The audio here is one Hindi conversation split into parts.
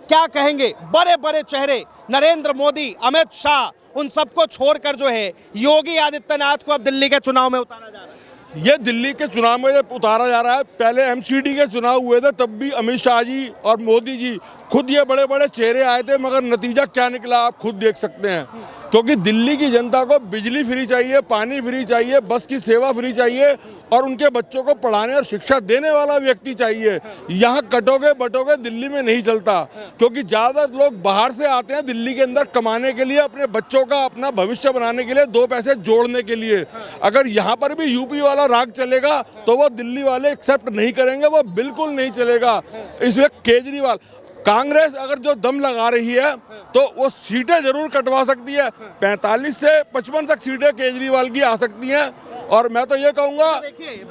क्या कहेंगे बड़े बड़े चेहरे नरेंद्र मोदी, अमित शाह, उन सबको छोड़कर जो है योगी आदित्यनाथ को अब दिल्ली के चुनाव में उतारा जा रहा है। ये दिल्ली के चुनाव में जब उतारा जा रहा है, पहले एमसीडी के चुनाव हुए थे तब भी अमित शाह जी और मोदी जी खुद ये बड़े बड़े चेहरे आए थे, मगर नतीजा क्या निकला आप खुद देख सकते हैं। क्योंकि दिल्ली की जनता को बिजली फ्री चाहिए, पानी फ्री चाहिए, बस की सेवा फ्री चाहिए और उनके बच्चों को पढ़ाने और शिक्षा देने वाला व्यक्ति चाहिए। यहाँ कटोगे बटोगे दिल्ली में नहीं चलता, क्योंकि ज़्यादातर लोग बाहर से आते हैं दिल्ली के अंदर कमाने के लिए, अपने बच्चों का अपना भविष्य बनाने के लिए, दो पैसे जोड़ने के लिए। अगर यहाँ पर भी यूपी वाला राग चलेगा तो वो दिल्ली वाले एक्सेप्ट नहीं करेंगे, वो बिल्कुल नहीं चलेगा। इसमें केजरीवाल, कांग्रेस अगर जो दम लगा रही है तो वो सीटें जरूर कटवा सकती है, 45 से 55 तक सीटें केजरीवाल की आ सकती हैं। और मैं तो ये कहूँगा,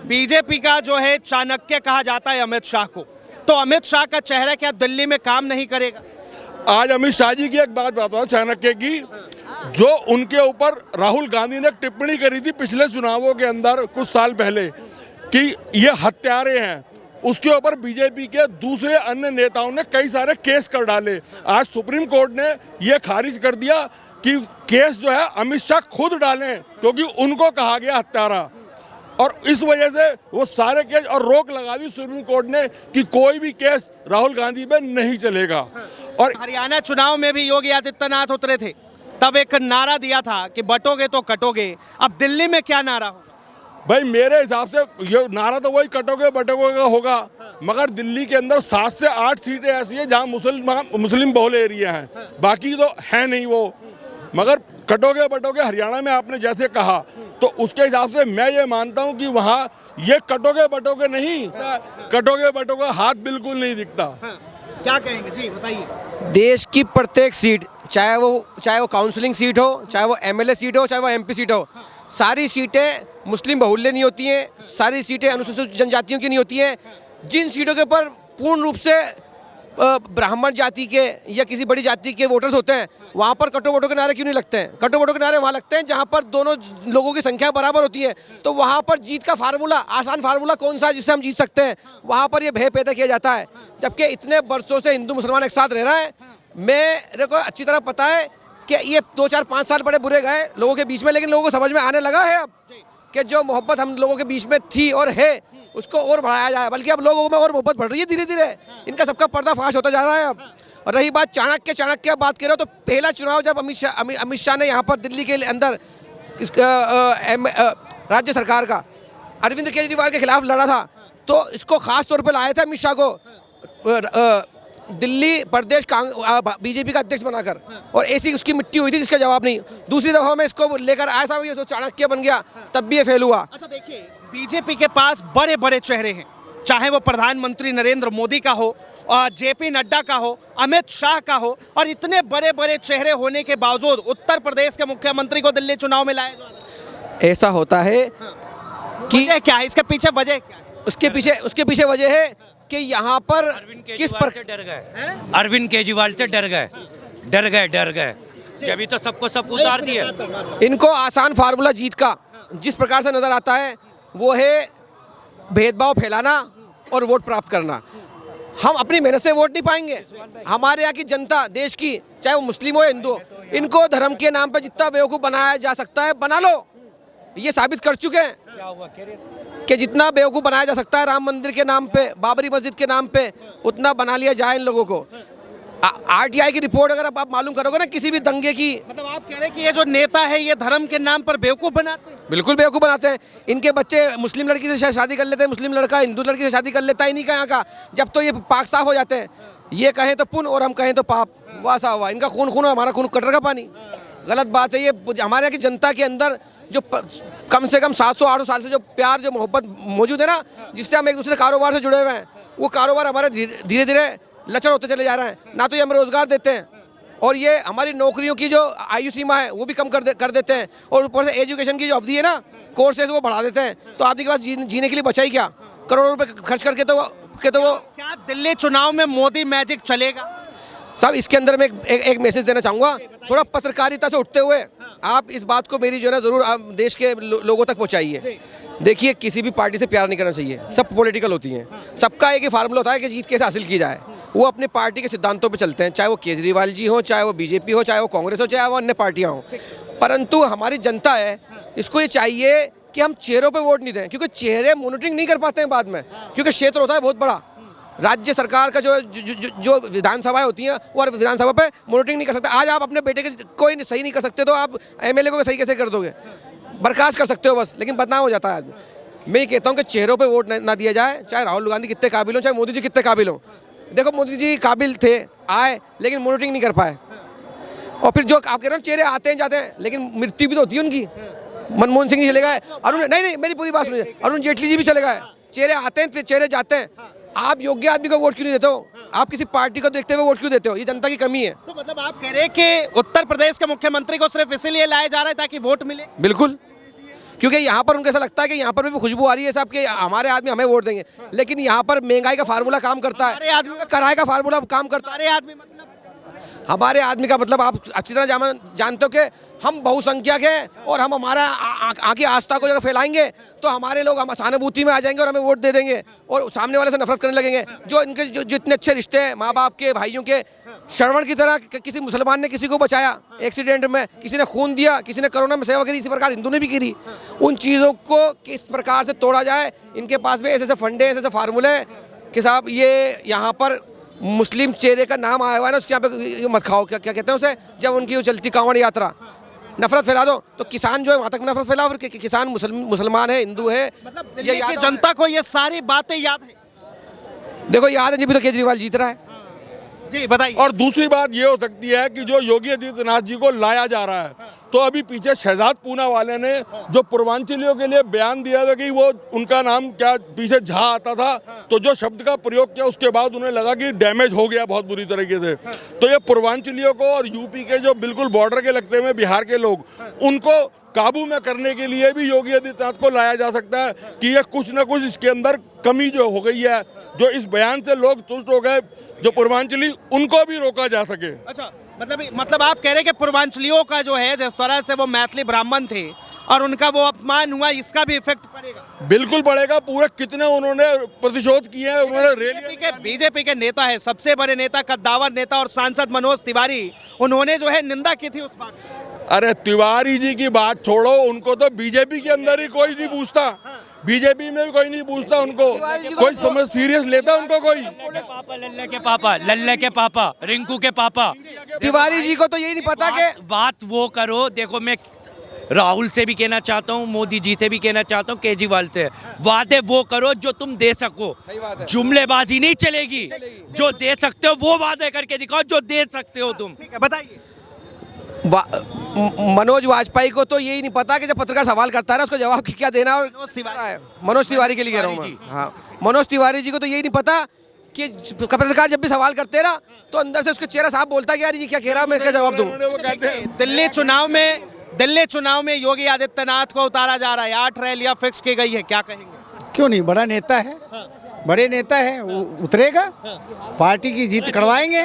बीजेपी का जो है चाणक्य कहा जाता है अमित शाह को, तो अमित शाह का चेहरा क्या दिल्ली में काम नहीं करेगा? आज अमित शाह जी की एक बात बताता हूँ चाणक्य की, जो उनके ऊपर राहुल गांधी ने एक टिप्पणी करी थी पिछले चुनावों के अंदर कुछ साल पहले कि ये हत्यारे हैं, उसके ऊपर बीजेपी के दूसरे अन्य नेताओं ने कई सारे केस कर डाले। आज सुप्रीम कोर्ट ने ये खारिज कर दिया कि केस जो है अमित शाह खुद डालें, क्योंकि उनको कहा गया हत्यारा, और इस वजह से वो सारे केस और रोक लगा दी सुप्रीम कोर्ट ने कि कोई भी केस राहुल गांधी पे नहीं चलेगा। और हरियाणा चुनाव में भी योगी आदित्यनाथ उतरे थे, तब एक नारा दिया था कि बटोगे तो कटोगे। अब दिल्ली में क्या नारा हो? भाई मेरे हिसाब से ये नारा तो वही कटोगे बटोगे का होगा, मगर दिल्ली के अंदर 7 से 8 सीटें ऐसी हैं जहां मुस्लिम बहुल एरिया हैं, बाकी तो है नहीं वो। मगर कटोगे बटोगे हरियाणा में आपने जैसे कहा, तो उसके हिसाब से मैं ये मानता हूं कि वहां ये कटोगे बटोगे नहीं, कटोगे बटोगे हाथ बिल्कुल नहीं दिखता। क्या कहेंगे जी, बताइए। देश की प्रत्येक सीट, चाहे वो काउंसलिंग सीट हो, चाहे वो एमएलए सीट हो, चाहे वो एमपी सीट हो, सारी सीटें मुस्लिम बहुल्य नहीं होती हैं, सारी सीटें अनुसूचित जनजातियों की नहीं होती हैं। जिन सीटों के ऊपर पूर्ण रूप से ब्राह्मण जाति के या किसी बड़ी जाति के वोटर्स होते हैं, वहाँ पर कटो वोटो के नारे क्यों नहीं लगते हैं? कटो वोटो के नारे वहाँ लगते हैं जहाँ पर दोनों लोगों की संख्या बराबर होती है। तो वहाँ पर जीत का फार्मूला, आसान फार्मूला कौन सा है जिससे हम जीत सकते हैं? वहाँ पर ये भय पैदा किया जाता है। जबकि इतने वर्षों से हिंदू मुसलमान एक साथ रह रहे हैं, मेरे को अच्छी तरह पता है कि ये 2 4 5 साल बड़े बुरे गए लोगों के बीच में, लेकिन लोगों को समझ में आने लगा है अब कि जो मोहब्बत हम लोगों के बीच में थी और है उसको और बढ़ाया जाए, बल्कि अब लोगों में और मोहब्बत बढ़ रही है धीरे धीरे। इनका सबका पर्दाफाश होता जा रहा है अब। और रही बात चाणक्य बात कर रहे हो, तो पहला चुनाव जब अमित शाह ने यहाँ पर दिल्ली के अंदर राज्य सरकार का अरविंद केजरीवाल के खिलाफ लड़ा था, तो इसको खास तौर पर लाए थे अमित शाह को दिल्ली प्रदेश बीजेपी का अध्यक्ष बनाकर, और ऐसी उसकी मिट्टी हुई थी जिसका जवाब नहीं। दूसरी दफा में इसको लेकर आया था, ये तो चाणक्य बन गया, तब भी ये फेल हुआ। अच्छा देखिए, बीजेपी के पास बड़े बड़े चेहरे हैं, चाहे वो प्रधानमंत्री नरेंद्र मोदी का हो, और जेपी नड्डा का हो, अमित शाह का हो, और इतने बड़े बड़े चेहरे होने के बावजूद उत्तर प्रदेश के मुख्यमंत्री को दिल्ली चुनाव में लाया जा रहा है। ऐसा होता है कि क्या है इसके पीछे वजह क्या है? उसके पीछे वजह है कि यहाँ पर किस पर डर गए, अरविंद केजरीवाल से डर गए, जब तो सबको सब उतार दिए। इनको आसान फार्मूला जीत का जिस प्रकार से नजर आता है वो है भेदभाव फैलाना और वोट प्राप्त करना। हम अपनी मेहनत से वोट नहीं पाएंगे। हमारे यहाँ की जनता, देश की, चाहे वो मुस्लिम हो या हिंदू हो, इनको धर्म के नाम पे जितना बेवकूफ़ बनाया जा सकता है बना लो। ये साबित कर चुके हैं कि जितना बेवकूफ़ बनाया जा सकता है राम मंदिर के नाम पे, बाबरी मस्जिद के नाम पे, उतना बना लिया जाए इन लोगों को। आरटीआई की रिपोर्ट अगर आप मालूम करोगे ना किसी भी दंगे की, मतलब आप कह रहे हैं कि ये जो नेता है ये धर्म के नाम पर बेवकूफ़ बनाते हैं? बिल्कुल बेवकूफ़ बनाते हैं। इनके बच्चे मुस्लिम लड़की से शादी कर लेते हैं, मुस्लिम लड़का हिंदू लड़की से शादी कर लेता ही नहीं का यहाँ का। जब तो ये पाक साफ हो जाते हैं, ये कहें तो पुण्य और हम कहें तो पाप, वासा हुआ। इनका खून खून हमारा खून कटर का पानी। गलत बात है ये। हमारे यहाँ की जनता के अंदर जो कम से कम 700-800 साल से जो प्यार, जो मोहब्बत मौजूद है ना, जिससे हम एक दूसरे कारोबार से जुड़े हुए हैं, वो कारोबार हमारे धीरे धीरे लचर होते चले जा रहे हैं। ना तो ये हमें रोजगार देते हैं, और ये हमारी नौकरियों की जो आयु सीमा है वो भी कम कर देते हैं, और ऊपर से एजुकेशन की जो अवधि है ना, कोर्सेज वो बढ़ा देते हैं। तो आदमी के पास जीने के लिए बचा ही क्या? करोड़ों रुपए खर्च करके तो वो क्या दिल्ली चुनाव में मोदी मैजिक चलेगा? साहब इसके अंदर मैं एक मैसेज देना चाहूँगा, थोड़ा पत्रकारिता से उठते हुए आप इस बात को मेरी जो है ज़रूर आप देश के लोगों तक पहुँचाइए। देखिए, किसी भी पार्टी से प्यार नहीं करना चाहिए, सब पॉलिटिकल होती हैं। सबका एक ही फार्मूला होता है कि जीत कैसे हासिल की जाए, वो अपनी पार्टी के सिद्धांतों पे चलते हैं, चाहे वो केजरीवाल जी हो, चाहे वो बीजेपी हो, चाहे वो कांग्रेस हो, चाहे वो अन्य पार्टियां हो। परंतु हमारी जनता है, इसको ये चाहिए कि हम चेहरों पे वोट नहीं दें, क्योंकि चेहरे मॉनिटरिंग नहीं कर पाते हैं बाद में, क्योंकि क्षेत्र होता है बहुत बड़ा। राज्य सरकार का जो विधानसभाएं होती हैं वो विधानसभा पे मॉनिटरिंग नहीं कर सकते। आज आप अपने बेटे के कोई सही नहीं कर सकते तो आप एमएलए को सही कैसे कर दोगे? बर्खास्त कर सकते हो बस, लेकिन बदनाम हो जाता है आदमी। मैं ये कहता हूँ कि चेहरों पे वोट ना दिया जाए, चाहे राहुल गांधी कितने काबिल हो, चाहे मोदी जी कितने काबिल हो। देखो मोदी जी काबिल थे, आए, लेकिन मॉनिटरिंग नहीं कर पाए। और फिर जो आप कह रहे हो चेहरे आते हैं जाते हैं, लेकिन मृत्यु भी तो होती है उनकी। मनमोहन सिंह जी चले गए, अरुण नहीं मेरी पूरी बात सुनिए, अरुण जेटली जी भी चले गए। चेहरे आते हैं, चेहरे जाते हैं। आप योग्य आदमी को वोट क्यों नहीं देते हो? आप किसी पार्टी को देखते हुए वोट क्यों देते हो? ये जनता की कमी है। तो मतलब आप कह रहे हैं कि उत्तर प्रदेश के मुख्यमंत्री को सिर्फ इसीलिए लाया जा रहा है ताकि वोट मिले? बिल्कुल, क्योंकि यहाँ पर उनको ऐसा लगता है कि यहाँ पर भी खुशबू आ रही है साहब कि हमारे आदमी हमें वोट देंगे, लेकिन यहाँ पर महंगाई का फार्मूला काम करता हमारे है, आदमी किराए का फार्मूला काम करता है। हमारे आदमी मतलब हमारे आदमी का मतलब आप अच्छी तरह जानते हो कि हम बहुसंख्यक हैं और हम हमारा आगे आस्था को जगह फैलाएंगे तो हमारे लोग हम सहानुभूति में आ जाएंगे और हमें वोट दे देंगे और सामने वाले से नफरत करने लगेंगे। जो इनके जो इतने अच्छे रिश्ते हैं माँ बाप के, भाइयों के, श्रवण की तरह किसी मुसलमान ने किसी को बचाया एक्सीडेंट में, किसी ने खून दिया, किसी ने कोरोना में सेवा करी, इसी प्रकार हिंदू ने भी करी। उन चीज़ों को किस प्रकार से तोड़ा जाए, इनके पास भी ऐसे ऐसे फंडे, ऐसे ऐसे फार्मूले हैं कि साहब ये यहाँ पर मुस्लिम चेहरे का नाम आया हुआ है ना, उसके यहाँ पे मत खाओ, क्या कहते हैं उसे, जब उनकी वो चलती कांवड़ यात्रा, नफरत फैला दो तो किसान जो है वहाँ तक नफरत फैला, और किसान मुसलमान है, हिंदू है, मतलब दिल्ली की जनता को ये सारी बातें याद है? देखो याद है, जब भी तो केजरीवाल जीत रहा है। जी बताइए। और दूसरी बात ये हो सकती है कि जो योगी आदित्यनाथ जी को लाया जा रहा है, तो अभी पीछे शहजाद पूना वाले ने जो पूर्वांचलियों के लिए बयान दिया था कि वो उनका नाम क्या पीछे झा आता था, तो जो शब्द का प्रयोग किया उसके बाद उन्हें लगा कि डैमेज हो गया बहुत बुरी तरीके से। तो ये पूर्वांचलियों को और यूपी के जो बिल्कुल बॉर्डर के लगते हुए बिहार के लोग, उनको काबू में करने के लिए भी योगी आदित्यनाथ को लाया जा सकता है कि ये कुछ ना कुछ इसके अंदर कमी जो हो गई है, जो इस बयान से लोग तुष्ट हो गए, जो पूर्वांचली, उनको भी रोका जा सके। अच्छा, मतलब आप कह रहे हैं कि पूर्वांचलियों का जो है, जिस तरह से वो मैथिली ब्राह्मण थे और उनका वो अपमान हुआ, इसका भी इफेक्ट पड़ेगा? बिल्कुल पड़ेगा। पूरे कितने उन्होंने प्रतिशोध किए हैं, उन्होंने बीजेपी के नेता है, सबसे बड़े नेता, कद्दावर नेता और सांसद मनोज तिवारी, उन्होंने जो है निंदा की थी उस बात की। अरे तिवारी जी की बात छोड़ो, उनको तो बीजेपी के अंदर ही कोई नहीं पूछता, बीजेपी में भी कोई नहीं पूछता उनको, कोई समझ सीरियस लेता उनको कोई? पापा लल्ले के पापा रिंकू के पापा तिवारी जी को तो यही नहीं पता कि बात वो करो। देखो मैं राहुल से भी कहना चाहता हूँ, मोदी जी से भी कहना चाहता हूँ, केजरीवाल से, वादे वो करो जो तुम दे सको, जुमलेबाजी नहीं चलेगी। जो दे सकते हो वो वादे करके दिखाओ, जो दे सकते हो तुम। ठीक है, बताइए। मनोज वाजपेयी को तो यही नहीं पता कि जब पत्रकार सवाल करता है ना उसको जवाब क्या देना। और मनोज तिवारी के लिए कह रहा हूँ मैं, हाँ, मनोज तिवारी जी को तो यही नहीं पता कि पत्रकार जब भी सवाल करते हैं ना तो अंदर से उसका चेहरा साफ बोलता है कि यार ये क्या कह रहा है, मैं इसका जवाब दूँ। दिल्ली चुनाव में योगी आदित्यनाथ को उतारा जा रहा है, 8 रैलियां फिक्स की गई है, क्या कहेंगे? क्यों नहीं, बड़ा नेता है, बड़े नेता है, वो उतरेगा, पार्टी की जीत करवाएंगे।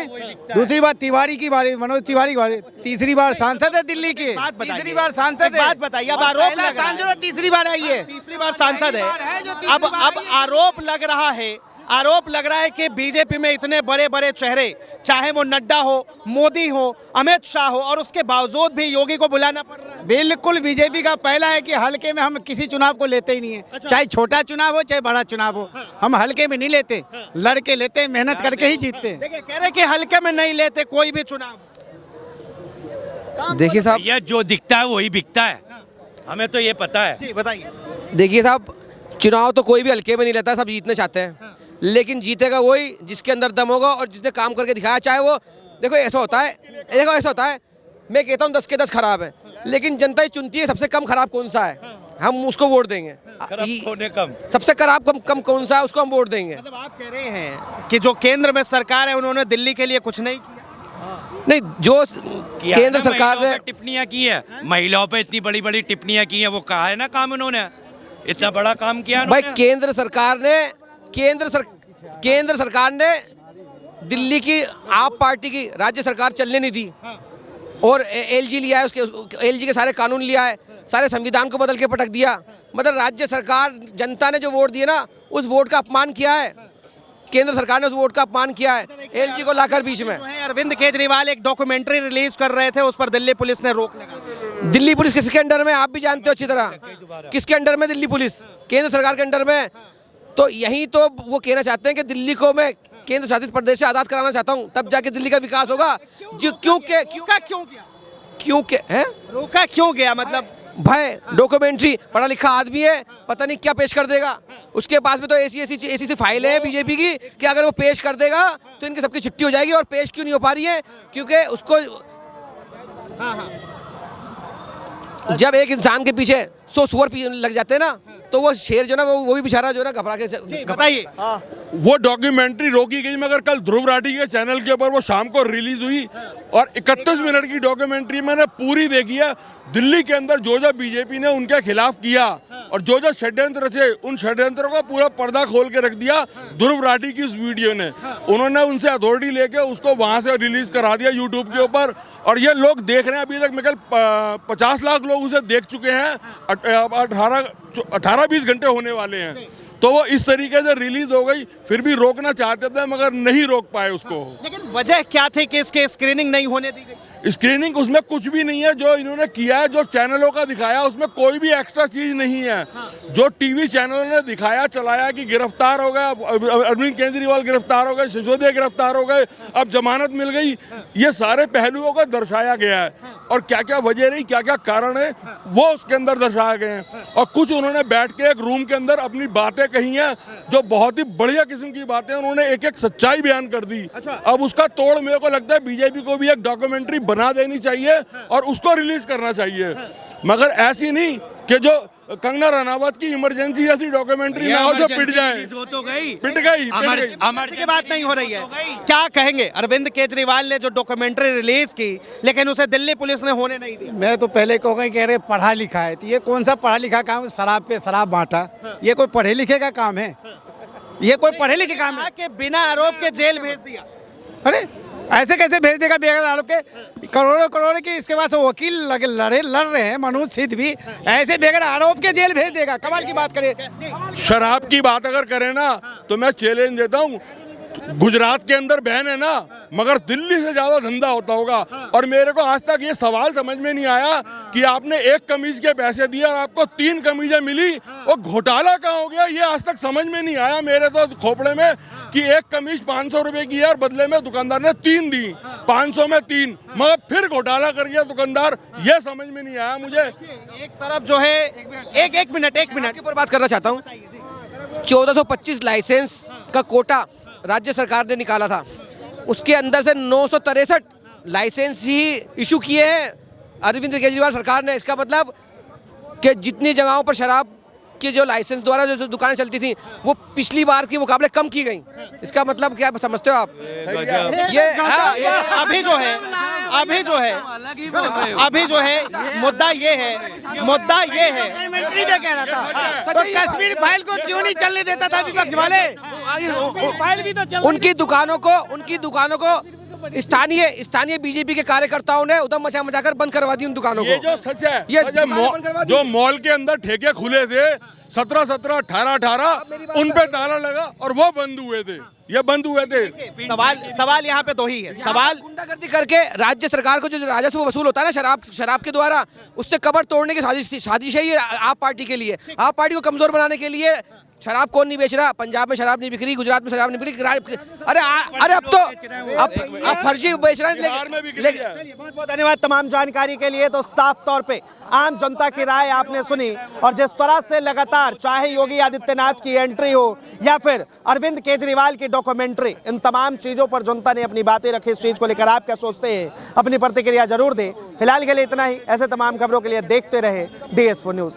दूसरी बात तिवारी की बारे, मनोज तिवारी की बारे, तीसरी बार सांसद है दिल्ली के, तीसरी बार सांसद है। बात बताइए, अब आरोप लग रहा है, तीसरी बार आई है, तीसरी बार सांसद है। अब आरोप लग रहा है कि बीजेपी में इतने बड़े बड़े चेहरे, चाहे वो नड्डा हो, मोदी हो, अमित शाह हो, और उसके बावजूद भी योगी को बुलाना पड़ रहा है। बिल्कुल बीजेपी का पहला है कि हल्के में हम किसी चुनाव को लेते ही नहीं है। अच्छा। चाहे छोटा चुनाव हो चाहे बड़ा चुनाव हो, हम हल्के में नहीं लेते, लड़के लेते, मेहनत करके ही जीतते हैं। देखिए, कह रहे कि हल्के में नहीं लेते कोई भी चुनाव। देखिए साहब, ये जो दिखता है वही बिकता है, हमें तो ये पता है। जी बताइए। देखिए साहब, चुनाव तो कोई भी हल्के में नहीं लेता, सब जीतने चाहते हैं, लेकिन जीतेगा वही जिसके अंदर दम होगा और जिसने काम करके दिखाया। चाहे वो, देखो ऐसा होता है, मैं कहता हूँ 10 के 10 खराब है, लेकिन जनता ही चुनती है सबसे कम खराब कौन सा है, हम उसको वोट देंगे। सबसे खराब कम कौन सा है, उसको हम वोट देंगे। मतलब आप कह रहे हैं कि जो केंद्र में सरकार है उन्होंने दिल्ली के लिए कुछ नहीं किया? नहीं, जो केंद्र सरकार ने टिप्पणियां की है, महिलाओं पे इतनी बड़ी बड़ी टिप्पणियां की है, वो कहा है ना काम उन्होंने, इतना बड़ा काम किया भाई। केंद्र सरकार ने दिल्ली की आप पार्टी की राज्य सरकार चलने नहीं दी, और एलजी लिया है, उसके एलजी के सारे कानून लिया है, सारे संविधान को बदल के पटक दिया। मतलब राज्य सरकार, जनता ने जो वोट दिए ना, उस वोट का अपमान किया है। केंद्र सरकार ने उस वोट का अपमान किया है एलजी को लाकर बीच में। जो है अरविंद केजरीवाल एक डॉक्यूमेंट्री रिलीज कर रहे थे, उस पर दिल्ली पुलिस ने रोक लगा दी। दिल्ली पुलिस किसके अंडर में, आप भी जानते हो अच्छी तरह, किसके अंडर में दिल्ली पुलिस, केंद्र सरकार के अंडर में। तो यही तो वो कहना चाहते हैं कि दिल्ली को मैं केंद्र शासित प्रदेश से आज़ाद कराना चाहता हूँ, तब जाके दिल्ली का विकास होगा। जो क्योंकि है रोका क्यों गया, मतलब भाई डॉक्यूमेंट्री, पढ़ा लिखा आदमी है, पता नहीं क्या पेश कर देगा। उसके पास में तो ऐसी फाइल है बीजेपी की कि अगर वो पेश कर देगा तो इनकी सबकी छुट्टी हो जाएगी। और पेश क्यों नहीं हो पा रही है, क्योंकि उसको जब एक इंसान के पीछे 100 सुअर लग जाते हैं ना, तो वो शेर जो ना वो भी बेचारा जो ना घबरा के। बताइए। वो डॉक्यूमेंट्री रोकी गई, मगर कल ध्रुव राठी के चैनल के ऊपर वो शाम को रिलीज हुई और 31 मिनट की डॉक्यूमेंट्री मैंने पूरी देखी है। दिल्ली के अंदर जो जो बीजेपी ने उनके खिलाफ किया और जो जो षड्यंत्र थे, उन षड्यंत्रों का पूरा पर्दा खोल के रख दिया ध्रुव राठी की उस वीडियो ने। उन्होंने उनसे अथॉरिटी लेके उसको वहां से रिलीज करा दिया यूट्यूब के ऊपर, और ये लोग देख रहे हैं। अभी तक मेरे कल 50 लाख लोग उसे देख चुके हैं। 18-20 घंटे होने वाले हैं। तो वो इस तरीके से रिलीज हो गई, फिर भी रोकना चाहते थे मगर नहीं रोक पाए उसको। लेकिन वजह क्या थी कि इसके स्क्रीनिंग नहीं होने दी गई? स्क्रीनिंग उसमें कुछ भी नहीं है। जो इन्होंने किया है, जो चैनलों का दिखाया, उसमें कोई भी एक्स्ट्रा चीज नहीं है। जो टीवी चैनलों ने दिखाया चलाया कि गिरफ्तार हो गया अरविंद केजरीवाल, गिरफ्तार हो गए सिसोदिया, गिरफ्तार हो गए, अब जमानत मिल गई, ये सारे पहलुओं को दर्शाया गया है। और क्या क्या वजह रही, क्या क्या कारण है, वो उसके अंदर दर्शाए गए हैं। और कुछ उन्होंने बैठ के एक रूम के अंदर अपनी बातें कही हैं, जो बहुत ही बढ़िया किस्म की बातें, उन्होंने एक एक सच्चाई बयान कर दी। अब उसका तोड़ मेरे को लगता है बीजेपी को भी एक डॉक्यूमेंट्री बना देनी चाहिए और उसको रिलीज करना चाहिए, मगर ऐसी नहीं कि जो कंगना रनावत की इमरजेंसी जैसी डॉक्यूमेंट्री ना हो जो पिट जाए। तो गई, पिट गई। की बात नहीं हो रही है। क्या कहेंगे अरविंद केजरीवाल ने जो डॉक्यूमेंट्री रिलीज की, लेकिन उसे दिल्ली पुलिस ने होने नहीं दी? मैं तो पहले कह रहे पढ़ा लिखा है, तो ये कौन सा पढ़ा लिखा काम, शराब पे शराब बांटा, ये कोई पढ़े लिखे का काम है? ये कोई पढ़े लिखे काम है? कि बिना आरोप के जेल भेज दिया। अरे ऐसे कैसे भेज देगा बगैर आरोप के? करोड़ों करोड़ के इसके पास वकील लड़ रहे हैं, मनोज सिद्ध भी, ऐसे बगैर आरोप के जेल भेज देगा? कमाल की बात करे। शराब की बात अगर करें ना, तो मैं चैलेंज देता हूँ, गुजरात के अंदर बैन है ना, मगर दिल्ली से ज्यादा धंधा होता होगा। और मेरे को आज तक ये सवाल समझ में नहीं आया कि आपने एक कमीज के पैसे दिए और आपको 3 कमीजें मिली, वो घोटाला कहाँ हो गया, ये आज तक समझ में नहीं आया मेरे तो खोपड़े में, कि एक कमीज 500 रुपए की है और बदले में दुकानदार ने 3 दी, 500 में 3, मगर फिर घोटाला कर गया दुकानदार, ये समझ में नहीं आया मुझे। एक तरफ जो है, एक मिनट के ऊपर बात करना चाहता हूँ। 1425 लाइसेंस का कोटा राज्य सरकार ने निकाला था, उसके अंदर से 963 लाइसेंस ही इशू किए हैं अरविंद केजरीवाल सरकार ने। इसका मतलब कि जितनी जगहों पर शराब के जो लाइसेंस द्वारा जो दुकानें चलती थी, वो पिछली बार के मुकाबले कम की गई। इसका मतलब क्या समझते हो आप? ये अभी जो है मुद्दा ये है कह रहा था तो कश्मीर फाइल को क्यों नहीं चलने देता था विपक्ष वाले? फाइल भी तो उनकी दुकानों को स्थानीय बीजेपी के कार्यकर्ताओं ने उधम मचाकर बंद करवा दी उन दुकानों को। ये जो सच है, जो मॉल के अंदर ठेके खुले थे 17-17, 18-18, उन पे ताला लगा और वो बंद हुए थे, ये बंद हुए थे। सवाल यहाँ पे दो ही है। सवाल गुंडागर्दी करके राज्य सरकार को जो राजस्व वसूल होता है ना शराब के द्वारा, उससे कबर तोड़ने की साजिश है ये आप पार्टी के लिए। आप पार्टी को कमजोर बनाने के लिए शराब कौन नहीं बेच रहा? पंजाब में शराब नहीं बिक रही, गुजरात में शराब नहीं बिक रही। अरे अब तो फर्जी बेच रहे हैं। बहुत बहुत धन्यवाद तमाम जानकारी के लिए। तो साफ तौर पे आम जनता की राय आपने सुनी, और जिस तरह से लगातार चाहे योगी आदित्यनाथ की एंट्री हो या फिर अरविंद केजरीवाल की डॉक्यूमेंट्री, इन तमाम चीजों पर जनता ने अपनी बातें रखी। इस चीज को लेकर आप क्या सोचते हैं, अपनी प्रतिक्रिया जरूर दें। फिलहाल के लिए इतना ही। ऐसे तमाम खबरों के लिए देखते रहे DS4 न्यूज।